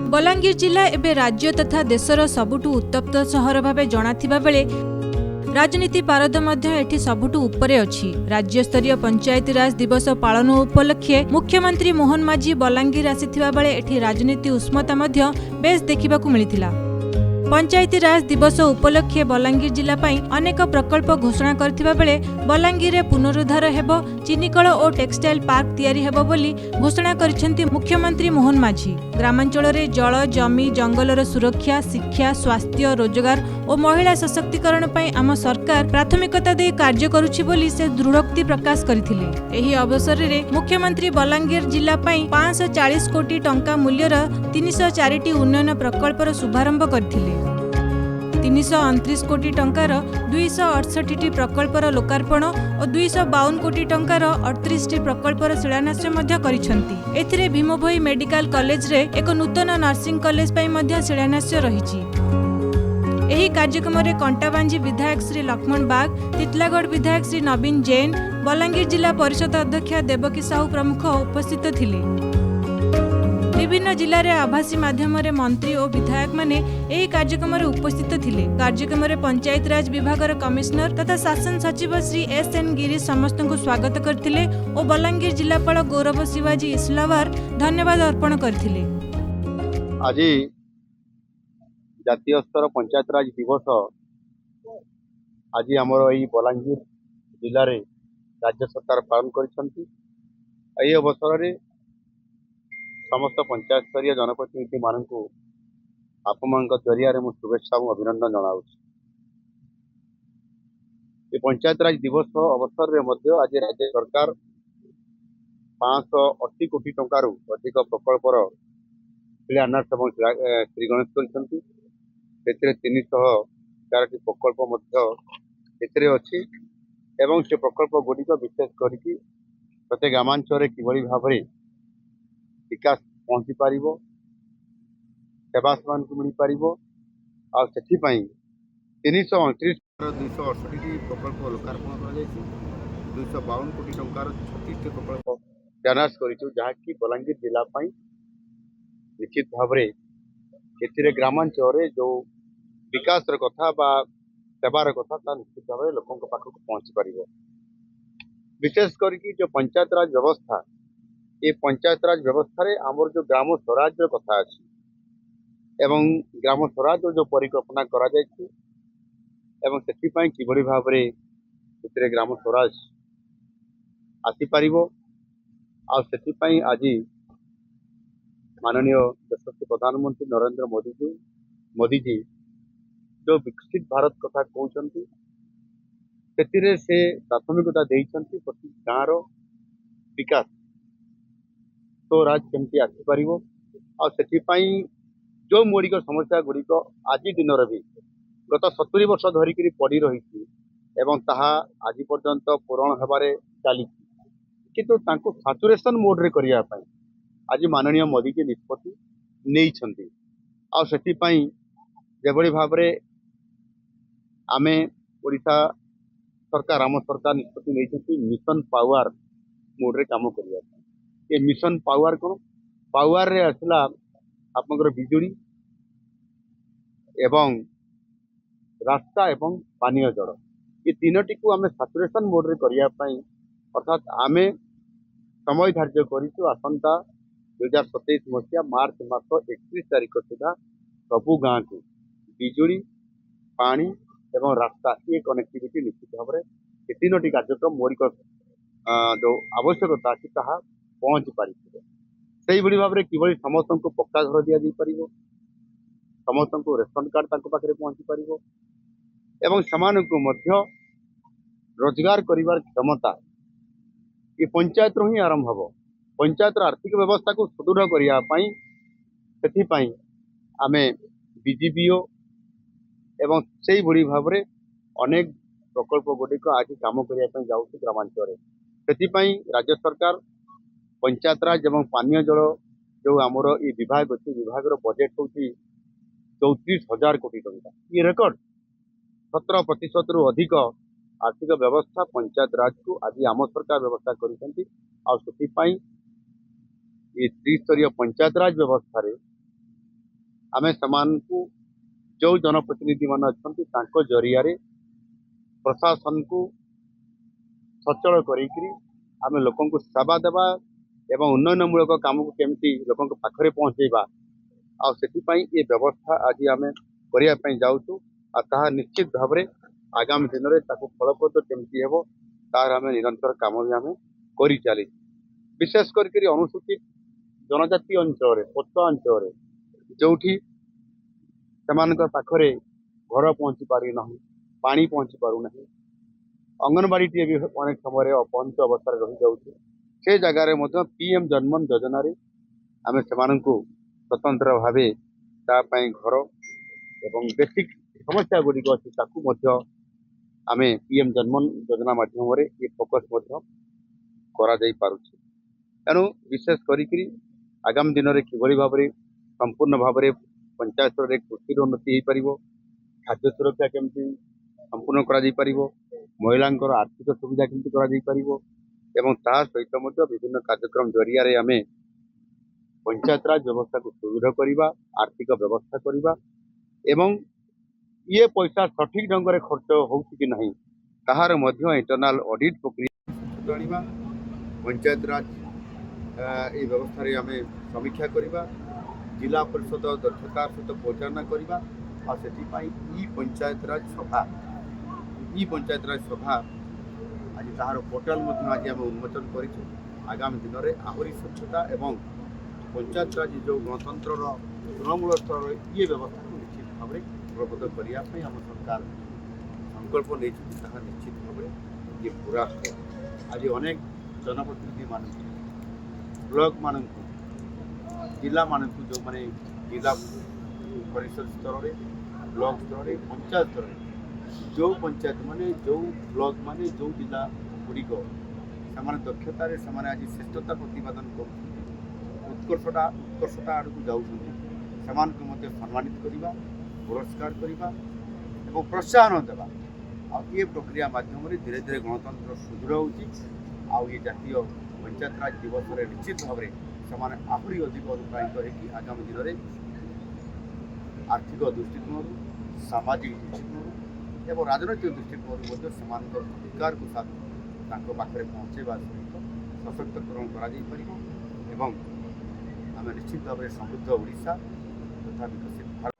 बलांगीर जिला एवं राज्य तथा देशर सबुठु उत्तप्त सहर भाव जनाथिबा बेले राजनीति पारद एठी सबुठु उपरे अछि। राज्यस्तरीय पंचायती राज दिवस पालन उपलक्षे मुख्यमंत्री मोहन माझी बलांगीर आसिथिबा बेले एठी राजनीति उष्मता मध्य बेस देखिबाकू मिलिथिला। पंचायती राज दिवस उपलक्षे बलांगीर जिला पाई अनेक प्रकल्प घोषणा करथिबा बेले बलांगीर रे पुनरुद्धार हेबो, चीनीकल और टेक्सटाइल पार्क तैयारी हेबो बोली घोषणा करिसेंती मुख्यमंत्री मोहन माझी। ग्रामांचल रे जल, जमी, जंगलर सुरक्षा, शिक्षा, स्वास्थ्य, रोजगार और महिला सशक्तिकरण पाई आम सरकार प्राथमिकता दे कार्य करुछि बोली से दृढ़ोक्ति प्रकाश करथिले। एही अवसर रे मुख्यमंत्री बलांगीर जिला पाई 540 कोटी टंका मूल्यर 304 टी उन्नयन प्रकल्पर शुभारंभ करथिले। 329 कोटी टंकार 268 टी प्रकल्पर लोकार्पण और 252 कोटी टंकार 38 टी प्रकल्पर शिलान्यास मध्य करिसेंती। एथिरे भीमभोई मेडिकल कॉलेज रे एक नूतन नर्सिंग कॉलेज पाई मध्य शिलान्यास रहिछि। एही कार्यक्रम रे कंटाबांजी विधायक श्री लक्ष्मण बाग, तितलागढ़ विधायक श्री नवीन जैन, बलांगीर जिला परिषद अध्यक्ष देवकी साहू प्रमुख उपस्थित थिले। विभिन्न जिले में आभासी माध्यम रे मंत्री और विधायक माने एही कार्यक्रम रे उपस्थित थिले। कार्यक्रम रे पंचायत राज विभाग कमिश्नर तथा शासन सचिव श्री एस.एन. गिरी समस्त को स्वागत करथिले और बलांगीर जिलापाल गौरव शिवाजी इस्लावार धन्यवाद अर्पण करथिले। आज जातीय स्तर पंचायत राज दिवस आज आमर यही बलांगीर जिले में राज्य सरकार पालन करिसेंती। एही अवसर में समस्त पंचायत स्तरीय जनप्रतिनिधि मानक आपण जरिया शुभेच्छा और अभिनंदन जनाऊँ। पंचायत राज दिवस अवसर में आज राज्य सरकार 580 कोटी टंकार अधिक प्रकल्पर शिलान्यास श्रीगणेश करछंती। 304 प्रकल्प अच्छी एवं से प्रकल्प गुड़िक विशेष करके प्रत्येक ग्रामांचल किभली भाव में विकास पहुँची पार, सेवा सेवान को मिल पार और से 329 268 प्रकल्प लोकार्पण कर 252 कोटी टंकार 36 प्रकल्प शिलान्यास करूँ, जहाँकि बलांगीर जिला निश्चित भाव में ग्रामांचल जो विकास कथा बा सेवार कथा निश्चित भाव में लोकों पाखक पहुँची पार। विशेष करके जो पंचायत राज व्यवस्था, ये पंचायत राज व्यवस्था रे आमर जो ग्राम स्वराज कथा अच्छी एवं ग्राम स्वराज जो परिकल्पना करा जायछि एवं सेथिपाई किभली भाव में ग्राम स्वराज आसी पारिबो आ सेथिपाई आज माननीय यशस्वी प्रधानमंत्री नरेंद्र मोदी जी जो विकसित भारत कथा कहउछंती सेतिरे से प्राथमिकता देइछंती प्रति गाँव विकास तो राज केमती आसी पारिबो आ सेथिपाई जो मौलिक समस्या गुड़िक आज दिन भी गत 70 वर्ष धरिक पड़ी रही एवं ताहा आज पर्यंत पूरण होबारे चली किंतु तांको सैचुरेशन मोड रे करिया पई आज माननीय मोदी जी निष्पत्ति नहीं छंती आ सेथिपाई जेभली भाव रे आमे ओडिशा सरकार आम सरकार निष्पत्ति नहीं छंती मिशन पावर मोड रे काम करिया। ये मिशन पावर कौन पावर रे आसला आपनकर बिजुली एवं रास्ता एवं पानीय जल ये तीनोटी को आमे सैचुरेशन मोड रे करिया पई अर्थात आमे समय धार्य करिछु आसंता 2027 मसीहा मार्च मास 31 तारिख सुधा सबु गाँव को बिजुली पानी एवं रास्ता ये कनेक्टिविटी निश्चित भाव में ये तीनोटी कार्यक्रम मौलिक जो आवश्यकता अच्छी ताहा पहुँची पारि से भाव में किभली समस्त को पक्का घर दि जापर समस्त को रेशन कार्ड तांको पाखरे पहुँची पार एवं सेमानकु मध्य रोजगार करिवार क्षमता ये पंचायत ही आरंभ हम। पंचायत आर्थिक व्यवस्था को सुदृढ़ करने आमे बीजीपीओ एवं से भली भाव में अनेक प्रकल्प गुड़िक आज काम करने जाऊँ ग्रामांचल से राज्य सरकार पंचायत राज एवं पानीय जल जो आमर ये विभाग अच्छी विभाग बजेट हूँ 34,000 कोटी टंका। ये रेकर्ड 17% रु अधिक आर्थिक व्यवस्था पंचायत राज को आज आम सरकार व्यवस्था कर त्रिस्तरीय पंचायत राज व्यवस्था रे आमे सेमानकु जो जनप्रतिनिधि मान अच्छी जरिया प्रशासन को सचल करी आमे लोकन को सेवा देवा एवं उन्नयनमूलक काम को केमती लोकन पाखरे पहुँचेबा आ सेतिपई ये व्यवस्था आज आमे करिया पई जाउछु आ ताहा निश्चित भाव में आगामी दिन में ताको फलप्रद केमती हेबो तार आमे निरंतर काम भी आमे करि चली विशेष करके अनुसूचित जनजाति अंचल पछुआ अंचल जोठी सेमानक पाखरे घर पहुँची पारि नहीं पानी पहुँची पारु नहीं अंगनवाड़ी टी भी अनेक समय अपहंच अवस्था रही जाऊँचे से जगार पीएम जन्मन योजना आम से स्वतंत्र भाव तापाई घर एवं बेसिक समस्या गुड़िक अच्छी आम पीएम जन्मन योजना माध्यम ये फोकस तेणु विशेष करी आगामी दिन में किभली भाव संपूर्ण भाव में पंचायत स्तर में कृषि उन्नति हो पार खाद्य सुरक्षा केमती संपूर्ण कर महिला आर्थिक सुविधा केमती कर सहित विभिन्न कार्यक्रम जरिया आम पंचायत राज व्यवस्था को सुदृढ़ करवा आर्थिक व्यवस्था करवा एवं ये पैसा सठिक ढंग से खर्च हो कि नहीं ताहार इंटरनाल ऑडिट प्रक्रिया पंचायत राज ये व्यवस्था आम समीक्षा करवा जिला परिषद दक्षतार सहित परिचालना करवा और से पंचायत राज सभा आज ताहार पोर्टाल आज आम उन्मोचन कर आगामी दिन में आहरी स्वच्छता एवं पंचायत राज जो गणतंत्र तृणमूल स्तर ये व्यवस्था को निश्चित भाव में फलप्रद करने आम सरकार संकल्प नहीं निश्चित भाव में ये पूरा आज अनेक जनप्रतिनिधि मान ब्लॉक मान जिला मान जो मैंने जिला परिषद स्तर में ब्लॉक स्तर में पंचायत स्तर में जो पंचायत माने जो ब्लॉक माने जो जिला गुड़िक से दक्षतार से आज श्रेष्ठता प्रतिपादन कर उत्कर्षता आड़ को जाऊँ सम्मानित करवा पुरस्कार करवा और प्रोत्साहन देवा आ ये प्रक्रिया माध्यम धीरे धीरे गणतंत्र सुदृढ़ हो ये जातीय पंचायत राज दिवस में निश्चित भाव में आहरी अधिक अनुप्राणित होगी आगामी दिन में आर्थिक दृष्टिकोण सामाजिक दृष्टिकोण एवं राजनैतिक दृष्टिकोण अधिकार को साथ पाखे पहुँचेवा सहित सशक्तकरण कर आम निश्चित भाव में समृद्ध ओडिशा तथा विकसित भारत